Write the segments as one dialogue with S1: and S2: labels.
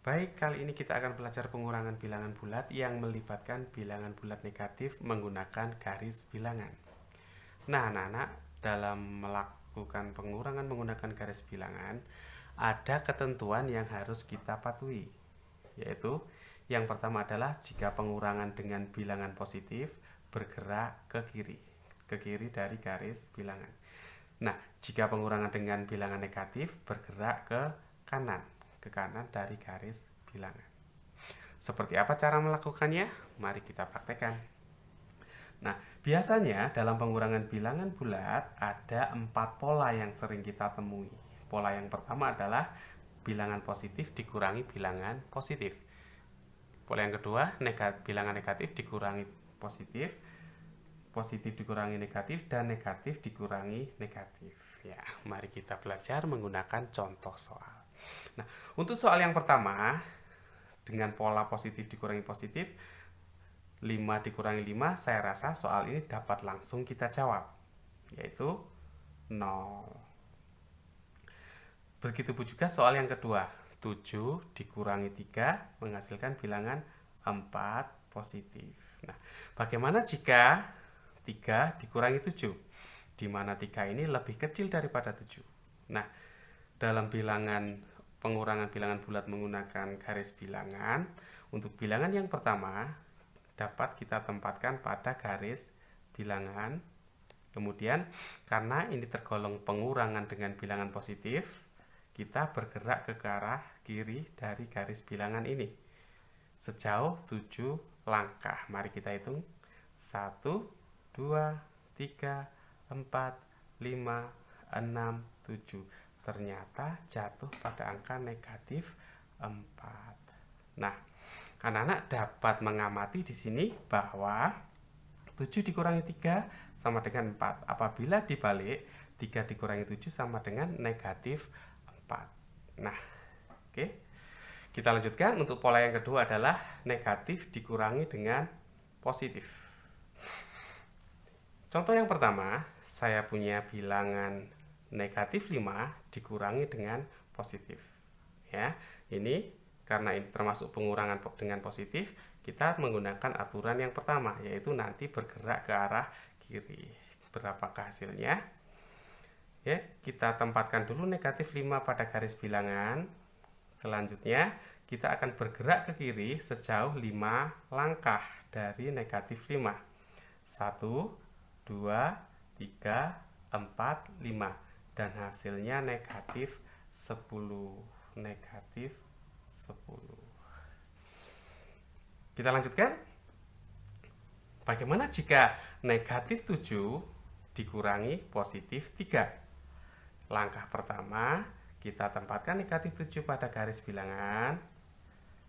S1: Baik, kali ini kita akan belajar pengurangan bilangan bulat yang melibatkan bilangan bulat negatif menggunakan garis bilangan. Nah, anak-anak, dalam melakukan pengurangan menggunakan garis bilangan, ada ketentuan yang harus kita patuhi, yaitu yang pertama adalah jika pengurangan dengan bilangan positif bergerak ke kiri dari garis bilangan. Nah, jika pengurangan dengan bilangan negatif bergerak ke kanan dari garis bilangan. Seperti apa cara melakukannya? Mari kita praktekkan. Nah, biasanya dalam pengurangan bilangan bulat ada 4 pola yang sering kita temui. Pola yang pertama adalah bilangan positif dikurangi bilangan positif. Pola yang kedua, bilangan negatif dikurangi positif, positif dikurangi negatif, dan negatif dikurangi negatif. Ya, mari kita belajar menggunakan contoh soal. Nah, untuk soal yang pertama, dengan pola positif dikurangi positif, 5 dikurangi 5, saya rasa soal ini dapat langsung kita jawab, yaitu 0. Begitu juga soal yang kedua, 7 dikurangi 3 menghasilkan bilangan 4 positif. Nah, bagaimana jika 3 dikurangi 7? Di mana 3 ini lebih kecil daripada 7. Nah, dalam pengurangan bilangan bulat menggunakan garis bilangan, untuk bilangan yang pertama dapat kita tempatkan pada garis bilangan. Kemudian karena ini tergolong pengurangan dengan bilangan positif, kita bergerak ke arah kiri dari garis bilangan ini sejauh 7 langkah. Mari kita hitung. 1, 2, 3, 4, 5, 6, 7. Ternyata jatuh pada angka negatif 4. Nah, anak-anak dapat mengamati di sini bahwa 7 dikurangi 3 sama dengan 4. Apabila dibalik, 3 dikurangi 7 sama dengan negatif 4. Nah, oke. Kita lanjutkan. Untuk pola yang kedua adalah negatif dikurangi dengan positif. Contoh yang pertama, saya punya bilangan negatif 5 dikurangi dengan positif. Ya, ini karena ini termasuk pengurangan dengan positif, kita menggunakan aturan yang pertama, yaitu nanti bergerak ke arah kiri. Berapakah hasilnya? Ya, kita tempatkan dulu negatif 5 pada garis bilangan. Selanjutnya, kita akan bergerak ke kiri sejauh 5 langkah dari negatif 5. 1, 2, 3, 4, 5. Dan hasilnya negatif 10. Negatif 10. Kita lanjutkan. Bagaimana jika negatif 7 dikurangi positif 3? Langkah pertama, kita tempatkan negatif 7 pada garis bilangan.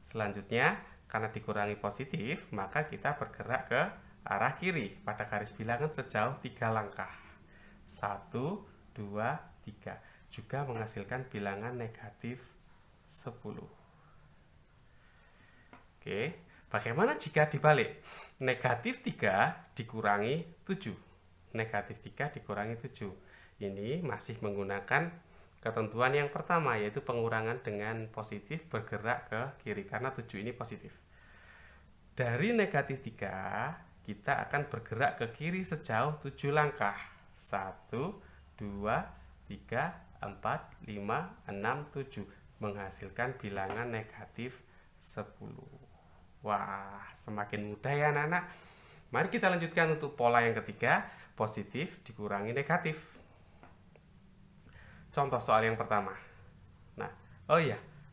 S1: Selanjutnya, karena dikurangi positif, maka kita bergerak ke arah kiri pada garis bilangan sejauh 3 langkah. 1, 2, 3. Juga menghasilkan bilangan negatif 10. Oke, bagaimana jika dibalik? Negatif 3 dikurangi 7. Negatif 3 dikurangi 7. Ini masih menggunakan ketentuan yang pertama, yaitu pengurangan dengan positif bergerak ke kiri, karena 7 ini positif. Dari negatif 3, kita akan bergerak ke kiri sejauh 7 langkah. 1, 2, 3, 4, 5, 6, 7. Menghasilkan bilangan negatif 10. Wah, semakin mudah ya anak-anak. Mari kita lanjutkan untuk pola yang ketiga, positif dikurangi negatif. Contoh soal yang pertama. Nah,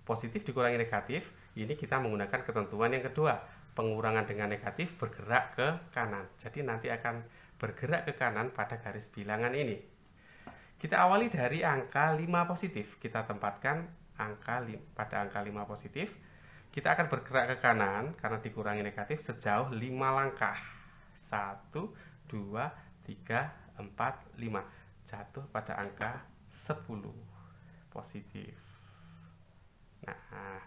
S1: positif dikurangi negatif, ini kita menggunakan ketentuan yang kedua. Pengurangan dengan negatif bergerak ke kanan. Jadi nanti akan bergerak ke kanan pada garis bilangan ini. Kita awali dari angka 5 positif. Kita tempatkan pada angka 5 positif. Kita akan bergerak ke kanan karena dikurangi negatif sejauh 5 langkah. 1, 2, 3, 4, 5. Jatuh pada angka 10 positif. Nah,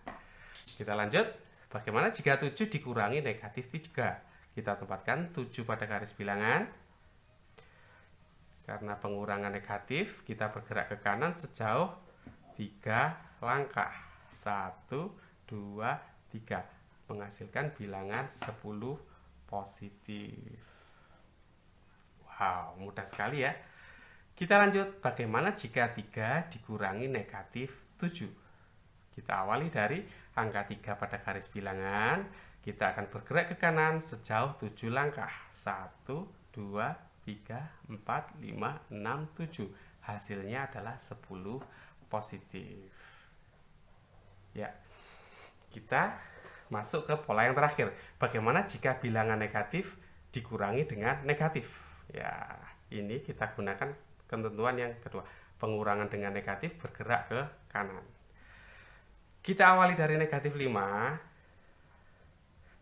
S1: kita lanjut. Bagaimana jika 7 dikurangi negatif 3? Kita tempatkan 7 pada garis bilangan. Karena pengurangan negatif, kita bergerak ke kanan sejauh 3 langkah. 1, 2, 3. Menghasilkan bilangan 10 positif. Wow, mudah sekali ya. Kita lanjut, bagaimana jika 3 dikurangi negatif 7? Kita awali dari angka 3 pada garis bilangan. Kita akan bergerak ke kanan sejauh 7 langkah. 1, 2, 3, 4, 5, 6, 7. Hasilnya adalah 10 positif. Ya, kita masuk ke pola yang terakhir. Bagaimana jika bilangan negatif dikurangi dengan negatif? Ya, ini kita gunakan ketentuan yang kedua. Pengurangan dengan negatif bergerak ke kanan. Kita awali dari negatif 5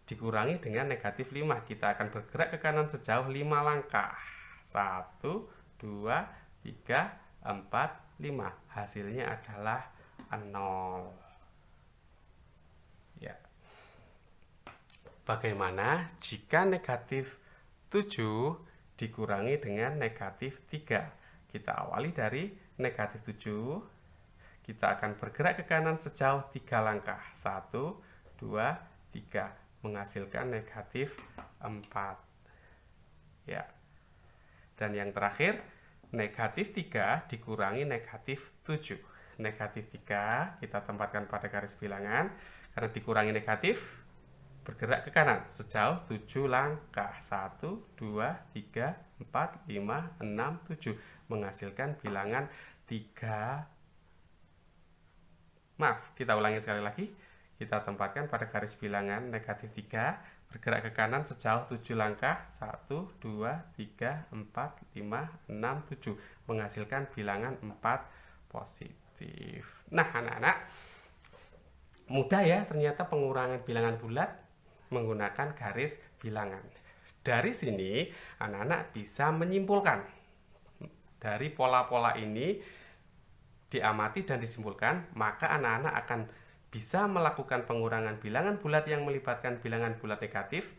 S1: dikurangi dengan negatif 5. Kita akan bergerak ke kanan sejauh 5 langkah. 1, 2, 3, 4, 5. Hasilnya adalah 0. Ya. Bagaimana jika negatif 7 dikurangi dengan negatif 3? Kita awali dari negatif 7. Kita akan bergerak ke kanan sejauh 3 langkah. 1, 2, 3. Menghasilkan negatif 4. Ya. Dan yang terakhir, negatif 3 dikurangi negatif 7. Negatif 3 kita tempatkan pada garis bilangan. Karena dikurangi negatif, bergerak ke kanan sejauh 7 langkah. 1, 2, 3, 4, 5, 6, 7. Menghasilkan bilangan 3. Maaf, kita ulangi sekali lagi. Kita tempatkan pada garis bilangan negatif 3, bergerak ke kanan sejauh 7 langkah. 1, 2, 3, 4, 5, 6, 7. Menghasilkan bilangan 4 positif. Nah, anak-anak, mudah ya ternyata pengurangan bilangan bulat menggunakan garis bilangan. Dari sini, anak-anak bisa menyimpulkan. Dari pola-pola ini diamati dan disimpulkan, maka anak-anak akan bisa melakukan pengurangan bilangan bulat yang melibatkan bilangan bulat negatif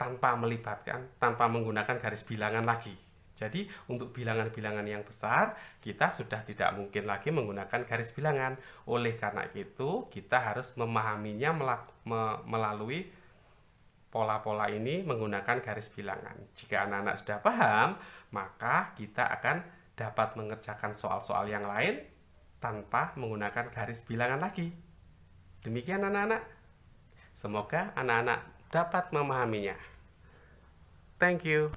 S1: tanpa menggunakan garis bilangan lagi. Jadi untuk bilangan-bilangan yang besar, kita sudah tidak mungkin lagi menggunakan garis bilangan. Oleh karena itu, kita harus memahaminya melalui pola-pola ini menggunakan garis bilangan. Jika anak-anak sudah paham, maka kita akan dapat mengerjakan soal-soal yang lain tanpa menggunakan garis bilangan lagi. Demikian anak-anak. Semoga anak-anak dapat memahaminya. Thank you.